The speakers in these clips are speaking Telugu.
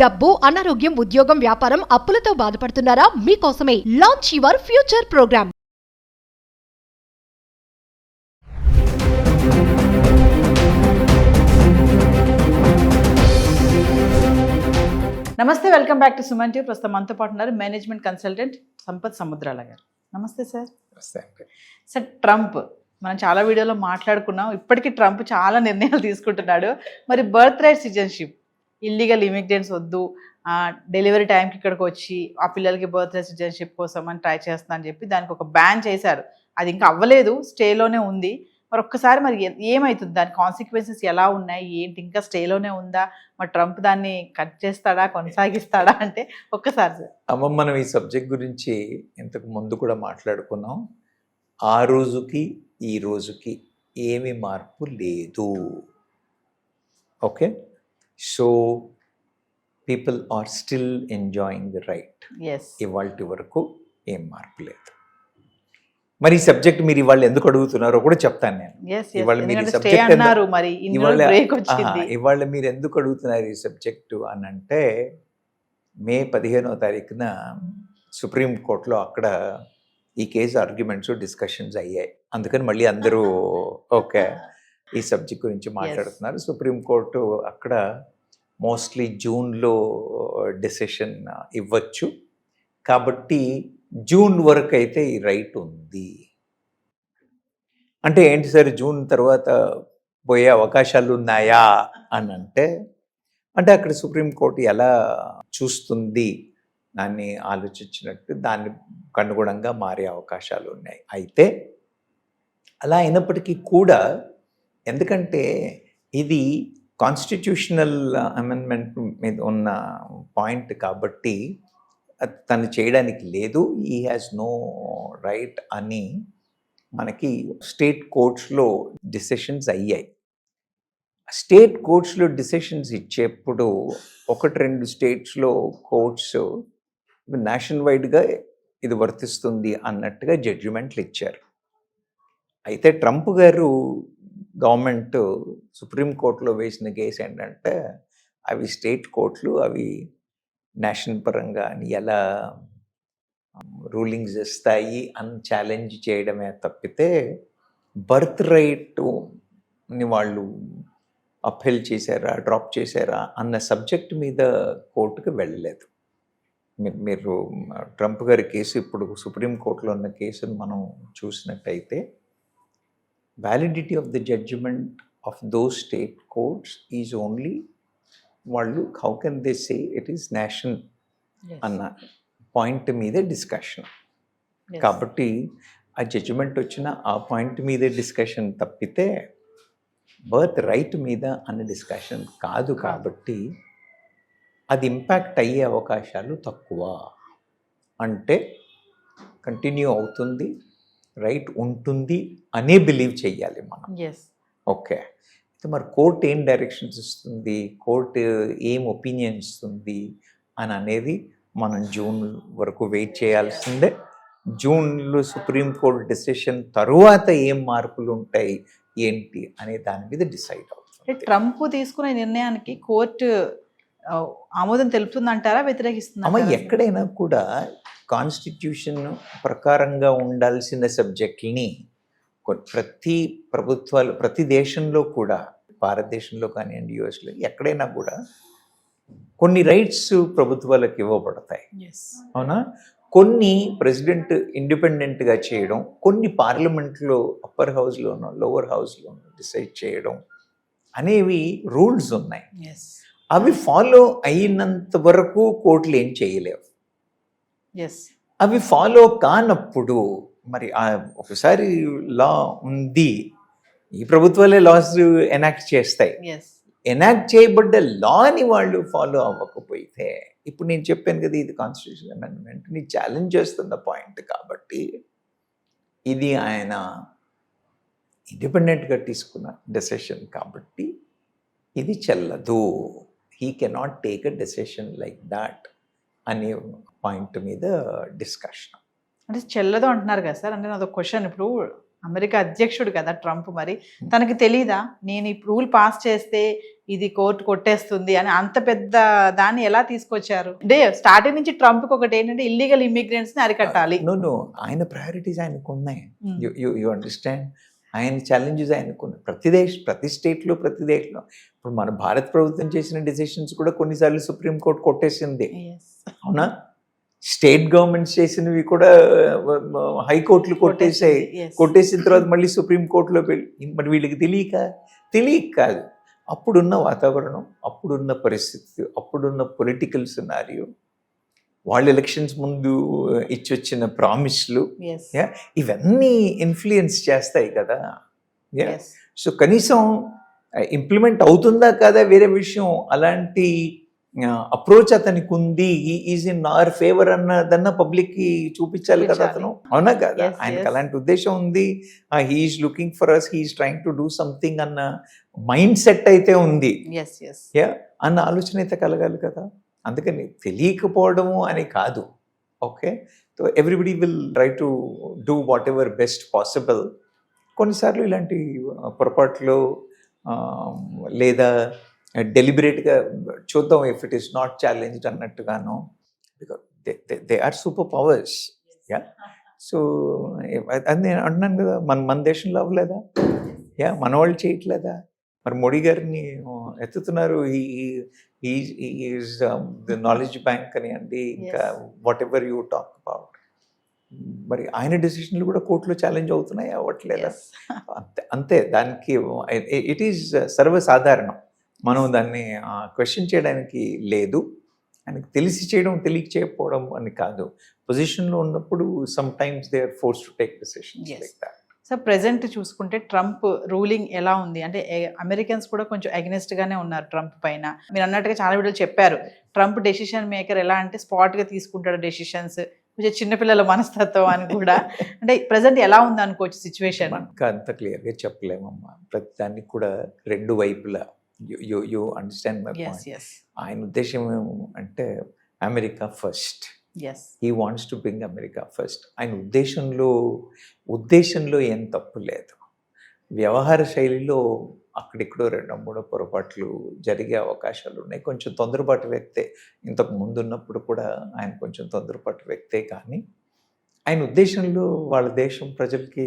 డబ్బు, అనారోగ్యం, ఉద్యోగం, వ్యాపారం, అప్పులతో బాధపడుతున్నారా? మీకోసమే లాంచ్ యువర్ ఫ్యూచర్ ప్రోగ్రామ్. నమస్తే, welcome back to Suman TV. ప్రస్తుతం మనతో పాటు ఉన్నారు మేనేజ్మెంట్ కన్సల్టెంట్ సంపత్ సముద్రాల గారు. నమస్తే సార్. సార్, ట్రంప్ మనం చాలా వీడియోలో మాట్లాడుకున్నాం. ఇప్పటికీ ట్రంప్ చాలా నిర్ణయాలు తీసుకుంటున్నాడు. మరి birth right citizenship, illegal immigrants వద్దు, డెలివరీ టైంకి ఇక్కడికి వచ్చి ఆ పిల్లలకి బర్త్ రైట్ సిటిజన్షిప్ కోసం అని ట్రై చేస్తున్నా అని చెప్పి దానికి ఒక బ్యాన్ చేశారు. అది ఇంకా అవ్వలేదు, స్టేలోనే ఉంది. మరి ఒక్కసారి మరి ఏమవుతుంది, దాని కాన్సిక్వెన్సెస్ ఎలా ఉన్నాయి, ఏంటి, ఇంకా స్టేలోనే ఉందా, మరి ట్రంప్ దాన్ని కట్ చేస్తాడా, కొనసాగిస్తాడా అంటే ఒక్కసారి సార్. అమ్మ, మనం ఈ సబ్జెక్ట్ గురించి ఇంతకు ముందు కూడా మాట్లాడుకున్నాం. ఆ రోజుకి ఈ రోజుకి ఏమి మార్పు లేదు. Okay, so people are still enjoying the right. ఇవాళ వరకు ఏం మార్పు లేదు. మరి ఈ సబ్జెక్ట్ మీరు ఇవాళ ఎందుకు అడుగుతున్నారో కూడా చెప్తాను నేను. ఇవాళ మీరు ఎందుకు అడుగుతున్నారు ఈ సబ్జెక్టు అని అంటే, మే 15వ తారీఖున సుప్రీంకోర్టులో అక్కడ ఈ కేసు ఆర్గ్యుమెంట్స్ డిస్కషన్స్ అయ్యాయి. అందుకని మళ్ళీ అందరూ ఓకే ఈ సబ్జెక్ట్ గురించి మాట్లాడుతున్నారు. సుప్రీంకోర్టు అక్కడ మోస్ట్లీ జూన్లో డెసిషన్ ఇవ్వచ్చు. కాబట్టి జూన్ వరకు అయితే ఈ రైట్ ఉంది. అంటే ఏంటి సార్, జూన్ తర్వాత పోయే అవకాశాలు ఉన్నాయా అని అంటే అక్కడ సుప్రీంకోర్టు ఎలా చూస్తుంది దాన్ని ఆలోచించినట్టు దాన్ని అనుగుణంగా మారే అవకాశాలు ఉన్నాయి. అయితే అలా అయినప్పటికీ కూడా, ఎందుకంటే ఇది కాన్స్టిట్యూషనల్ అమెండ్మెంట్ మీద ఉన్న పాయింట్ కాబట్టి తను చేయడానికి లేదు, ఈ హ్యాస్ నో రైట్ అని మనకి స్టేట్ కోర్ట్స్లో డిసిషన్స్ అయ్యాయి. స్టేట్ కోర్ట్స్లో డిసిషన్స్ ఇచ్చేప్పుడు 1-2 స్టేట్స్లో కోర్ట్స్ నేషనల్ వైడ్గా ఇది వర్తిస్తుంది అన్నట్టుగా జడ్జిమెంట్లు ఇచ్చారు. అయితే ట్రంప్ గారు గవర్నమెంట్ సుప్రీంకోర్టులో వేసిన కేసు ఏంటంటే, అవి స్టేట్ కోర్టులు అవి నేషనల్ పరంగా ఎలా రూలింగ్స్ ఇస్తాయి అని ఛాలెంజ్ చేయడమే తప్పితే బర్త్ రైట్ని వాళ్ళు అప్పీల్ చేశారా, డ్రాప్ చేశారా అన్న సబ్జెక్ట్ మీద కోర్టుకు వెళ్ళలేదు. మీరు ట్రంప్ గారి కేసు ఇప్పుడు సుప్రీంకోర్టులో ఉన్న కేసును మనం చూసినట్టయితే, validity of the judgement of those state courts is only వాళ్ళు how can they say it is national అన్న పాయింట్ మీదే డిస్కషన్. కాబట్టి ఆ జడ్జిమెంట్ వచ్చిన ఆ పాయింట్ మీదే డిస్కషన్ తప్పితే బర్త్ రైట్ మీద అన్న డిస్కషన్ కాదు. కాబట్టి అది ఇంపాక్ట్ అయ్యే అవకాశాలు తక్కువ. అంటే కంటిన్యూ అవుతుంది, రైట్ ఉంటుంది అనే బిలీవ్ చెయ్యాలి మనం. ఓకే, అయితే మరి కోర్టు ఏం డైరెక్షన్స్ ఇస్తుంది, కోర్టు ఏం ఒపీనియన్ ఇస్తుంది అని అనేది మనం జూన్ వరకు వెయిట్ చేయాల్సిందే. జూన్లో సుప్రీంకోర్టు డెసిషన్ తరువాత ఏం మార్పులు ఉంటాయి ఏంటి అనే దాని మీద డిసైడ్ అవుతుంది. ట్రంప్ తీసుకునే నిర్ణయానికి కోర్టు ఆమోదం తెలుపుతుందంటారా, వ్యతిరేకిస్తుందా? ఎక్కడైనా కూడా కాన్స్టిట్యూషన్ ప్రకారంగా ఉండాల్సిన సబ్జెక్టుని ప్రతి ప్రభుత్వాలు, ప్రతి దేశంలో కూడా, భారతదేశంలో కానివ్వండి, యుఎస్లో ఎక్కడైనా కూడా కొన్ని రైట్స్ ప్రభుత్వాలకు ఇవ్వబడతాయి. అవునా? కొన్ని ప్రెసిడెంట్ ఇండిపెండెంట్గా చేయడం, కొన్ని పార్లమెంట్లో అప్పర్ హౌస్లోనో లోవర్ హౌస్లోనో డిసైడ్ చేయడం అనేవి రూల్స్ ఉన్నాయి. అవి ఫాలో అయినంత వరకు కోర్టులు ఏం చేయలేవు. అవి ఫాలో కానప్పుడు మరి ఒకసారి లా ఉంది, ఈ ప్రభుత్వాలే లాస్ ఎనాక్ట్ చేస్తాయి. ఎనాక్ట్ చేయబడ్డ లాని వాళ్ళు ఫాలో అవ్వకపోతే, ఇప్పుడు నేను చెప్పాను కదా, ఇది కాన్స్టిట్యూషన్ అమెండ్మెంట్ని ఛాలెంజ్ చేస్తున్న పాయింట్ కాబట్టి ఇది ఆయన ఇండిపెండెంట్గా తీసుకున్న డెసిషన్ కాబట్టి ఇది చెల్లదు. He cannot take a decision like that అనే పాయింట్ మీద డిస్కషన్. అంటే చెల్లదు అంటున్నారు కదా సార్. అంటే నాది క్వశ్చన్, ఇప్పుడు అమెరికా అధ్యక్షుడు కదా ట్రంప్, మరి తనకి తెలీదా నేను ఈ రూల్ పాస్ చేస్తే ఇది కోర్టు కొట్టేస్తుంది అని అంత పెద్ద దాన్ని ఎలా తీసుకొచ్చారు? అంటే స్టార్టింగ్ నుంచి ట్రంప్ ఒకటి ఏంటంటే ఇల్లీగల్ ఇమిగ్రెంట్స్ ని అరికట్టాలి. నో ఆయన ప్రయారిటీస్ ఆయనకు ఉన్నాయి. Hmm. యు అండర్స్టాండ్, ఆయన ఛాలెంజెస్ ఆయనకున్నాయి. ప్రతి స్టేట్లో ప్రతి దేశంలో. ఇప్పుడు మన భారత ప్రభుత్వం చేసిన డిసిషన్స్ కూడా కొన్నిసార్లు సుప్రీంకోర్టు కొట్టేసింది, Yes. అవునా? స్టేట్ గవర్నమెంట్స్ చేసినవి కూడా హైకోర్టులు కొట్టేసాయి. Yes. కొట్టేసిన తర్వాత మళ్ళీ సుప్రీంకోర్టులో వెళ్ళి, మరి వీళ్ళకి తెలియక కాదు. అప్పుడున్న వాతావరణం, అప్పుడున్న పరిస్థితి, అప్పుడున్న పొలిటికల్ సినారియో, వాళ్ళ ఎలక్షన్స్ ముందు ఇచ్చొచ్చిన ప్రామిస్లు, Yes. ఇవన్నీ ఇన్ఫ్లుయెన్స్ చేస్తాయి కదా. Yes. సో కనీసం ఇంప్లిమెంట్ అవుతుందా కాదా వేరే విషయం. అలాంటి అప్రోచ్ అతనికి ఉంది, ఈజ్ ఇన్ అవర్ ఫేవర్ అన్నదన్న పబ్లిక్ కి చూపించాలి కదా అతను, అవునా కదా? Yes, ఆయనకి yes. అలాంటి ఉద్దేశం ఉంది. He's looking for us, he's trying to do something అన్న మైండ్ సెట్ అయితే ఉంది, Yes. Yes. అన్న ఆలోచన అయితే కలగాలి కదా. అందుకని తెలియకపోవడము అని కాదు. Okay, so everybody will try to do whatever best possible. కొన్నిసార్లు ఇలాంటి పొరపాట్లు లేదా డెలిబరేట్గా చూద్దాం, if it is not challenged అన్నట్టుగాను, because they are super powers. సో అది నేను అంటున్నాను కదా, మన దేశంలో అవ్వలేదా? మన వాళ్ళు చేయట్లేదా? మరి మోడీ గారిని ఎత్తుతున్నారు, ఈజ్ ద నాలెడ్జ్ బ్యాంక్ అని అండి, ఇంకా what ever you talk about. మరి ఆయన డెసిషన్లు కూడా కోర్టులో ఛాలెంజ్ అవుతున్నాయి, అవ్వట్లేదా? Yes. అంతే, దానికి ఇట్ ఈజ్ సర్వసాధారణం. మనం దాన్ని క్వశ్చన్ చేయడానికి లేదు. ఆయనకు తెలిసి చేయడం, తెలియక చేయకపోవడం అని కాదు. పొజిషన్లో ఉన్నప్పుడు sometimes they are force to take decisions Yes. Like that. So present చూసుకుంటే ట్రంప్ రూలింగ్ ఎలా ఉంది అంటే అమెరికన్స్ కూడా కొంచెం అగెనిస్ట్ గానే ఉన్నారు ట్రంప్ పైన. మీరు అన్నట్టుగా చాలా వీడియోలు చెప్పారు, ట్రంప్ డెసిషన్ మేకర్ ఎలా అంటే స్పాట్ గా తీసుకుంటాడు డెసిషన్స్, కొంచెం చిన్నపిల్లల మనస్తత్వం అని కూడా. అంటే ప్రెసెంట్ ఎలా ఉంది అనుకోవచ్చు సిచ్యువేషన్? మనకు అంత క్లియర్గా చెప్పలేమమ్మా. ప్రతి దానికి కూడా రెండు వైపులా you understand my Yes. Point. Yes. ఆయన ఉద్దేశం అంటే America first. Yes. He wants to bring America first. ఆయన ఉద్దేశంలో ఏం తప్పు లేదు. వ్యవహార శైలిలో అక్కడిక్కడో రెండో మూడో పొరపాట్లు జరిగే అవకాశాలు ఉన్నాయి. కొంచెం తొందరపాటు వ్యక్తే, ఇంతకు ముందు ఉన్నప్పుడు కూడా ఆయన కొంచెం తొందరపాటు వ్యక్తే. కానీ ఆయన ఉద్దేశంలో వాళ్ళ దేశం ప్రజలకి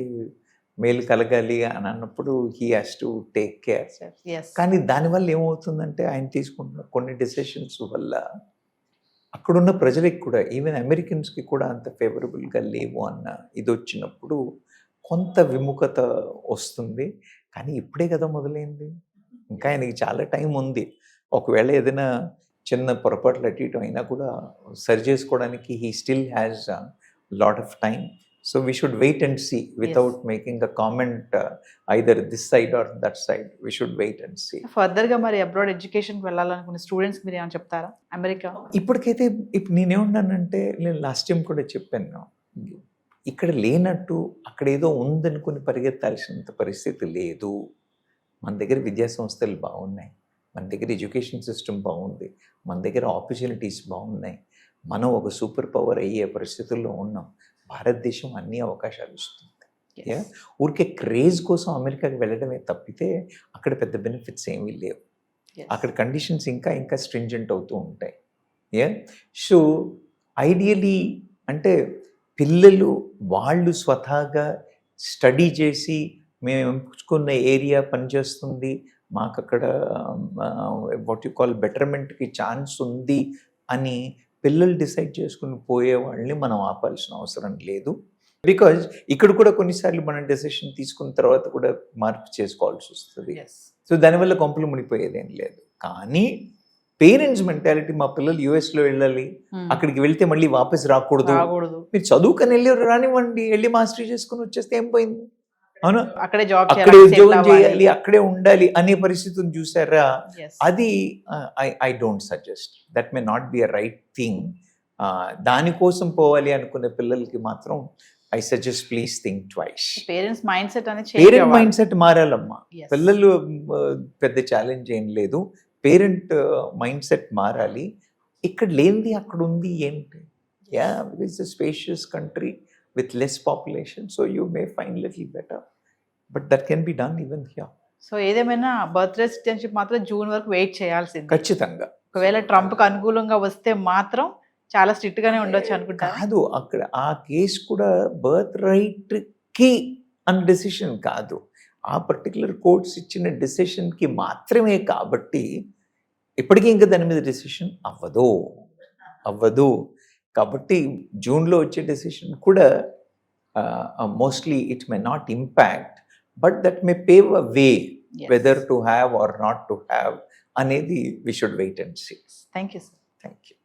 మేలు కలగాలి అని అన్నప్పుడు he has to take care. Yes. కానీ దానివల్ల ఏమవుతుందంటే ఆయన తీసుకుంటున్న కొన్ని డెసిషన్స్ వల్ల అక్కడున్న ప్రజలకి కూడా, ఈవెన్ అమెరికన్స్కి కూడా అంత ఫేవరబుల్గా లేవు అన్న ఇది వచ్చినప్పుడు కొంత విముఖత వస్తుంది. కానీ ఇప్పుడే కదా మొదలైంది, ఇంకా ఆయనకి చాలా టైం ఉంది. ఒకవేళ ఏదైనా చిన్న పొరపాట్లు అటు ఇటు అయినా కూడా సరి చేసుకోవడానికి he still has lot of time. So we should wait and see without making a comment either this side or that side. We should wait and see. Further గా మరి అబ్రాడ్ ఎడ్యుకేషన్కి వెళ్ళాలనుకునే స్టూడెంట్స్ మీరు ఏమైనా చెప్తారా? అమెరికా ఇప్పటికైతే ఇప్పుడు నేనేమన్నానంటే, నేను లాస్ట్ టైం కూడా చెప్పాను, ఇక్కడ లేనట్టు అక్కడ ఏదో ఉందనుకుని పరిగెత్తాల్సినంత పరిస్థితి లేదు. మన దగ్గర విద్యా సంస్థలు బాగున్నాయి, మన దగ్గర ఎడ్యుకేషన్ సిస్టమ్ బాగుంది, మన దగ్గర ఆపర్చునిటీస్ బాగున్నాయి. మనం ఒక సూపర్ పవర్ అయ్యే పరిస్థితుల్లో ఉన్నాం. భారతదేశం అన్ని అవకాశాలు ఇస్తుంది. ఊరికే క్రేజ్ కోసం అమెరికాకి వెళ్ళడమే తప్పితే అక్కడ పెద్ద బెనిఫిట్స్ ఏమీ లేవు. అక్కడ కండిషన్స్ ఇంకా స్ట్రింజెంట్ అవుతూ ఉంటాయి. సో ఐడియలీ అంటే పిల్లలు వాళ్ళు స్వతహాగా స్టడీ చేసి, మేము ఎంచుకున్న ఏరియా పనిచేస్తుంది, మాకు అక్కడ వాట్ యు కాల్ బెటర్మెంట్కి ఛాన్స్ ఉంది అని పిల్లలు డిసైడ్ చేసుకుని పోయే వాళ్ళని మనం ఆపాల్సిన అవసరం లేదు. బికాజ్ ఇక్కడ కూడా కొన్నిసార్లు మనం డెసిషన్ తీసుకున్న తర్వాత కూడా మార్పు చేసుకోవాల్సి వస్తుంది. సో దానివల్ల కొంపలు మునిపోయేదేం లేదు. కానీ పేరెంట్స్ మెంటాలిటీ, మా పిల్లలు యుఎస్లో వెళ్ళాలి, అక్కడికి వెళ్తే మళ్ళీ వాపస్ రాకూడదు, మీరు చదువుకొని వెళ్ళి రానివ్వండి, వెళ్ళి మాస్టరీ చేసుకుని వచ్చేస్తే ఏం పోయింది, అవునా? అక్కడే ఉద్యోగం చేయాలి, అక్కడే ఉండాలి అనే పరిస్థితిని చూసారా? అది I don't suggest. That may not be a right thing. దానికోసం పోవాలి అనుకునే పిల్లలకి మాత్రం I suggest please think twice. Parents mind set అనేది పేరెంట్ మైండ్ సెట్ మారాలమ్మా. పిల్లలు పెద్ద ఛాలెంజ్ ఏం లేదు, పేరెంట్ మైండ్ సెట్ మారాలి. ఇక్కడ లేనిది అక్కడ ఉంది ఏంటి? It's a spacious country with less population, so you may find little better, but that can be done even here. So ఏదేమైనా బర్త్డే సిటిజన్షిప్ మాత్రం జూన్ వరకు వెయిట్ చేయాల్సింది. ఖచ్చితంగా. ఒకవేళ ట్రంప్కి అనుకూలంగా వస్తే మాత్రం చాలా స్ట్రిక్ట్ గానే ఉండొచ్చు అనుకుంటా. కాదు, అక్కడ ఆ కేసు కూడా బర్త్ రైట్ కి అన్న డెసిషన్ కాదు, ఆ పర్టికులర్ కోర్ట్స్ ఇచ్చిన డెసిషన్ కి మాత్రమే. కాబట్టి ఇప్పటికీ ఇంకా దాని మీద డెసిషన్ అవ్వదు. కాబట్టి జూన్లో వచ్చే డెసిషన్ కూడా mostly it may not impact, but that may pave a way whether to have or not to have అనేది we should wait and see. Thank you sir. Thank you.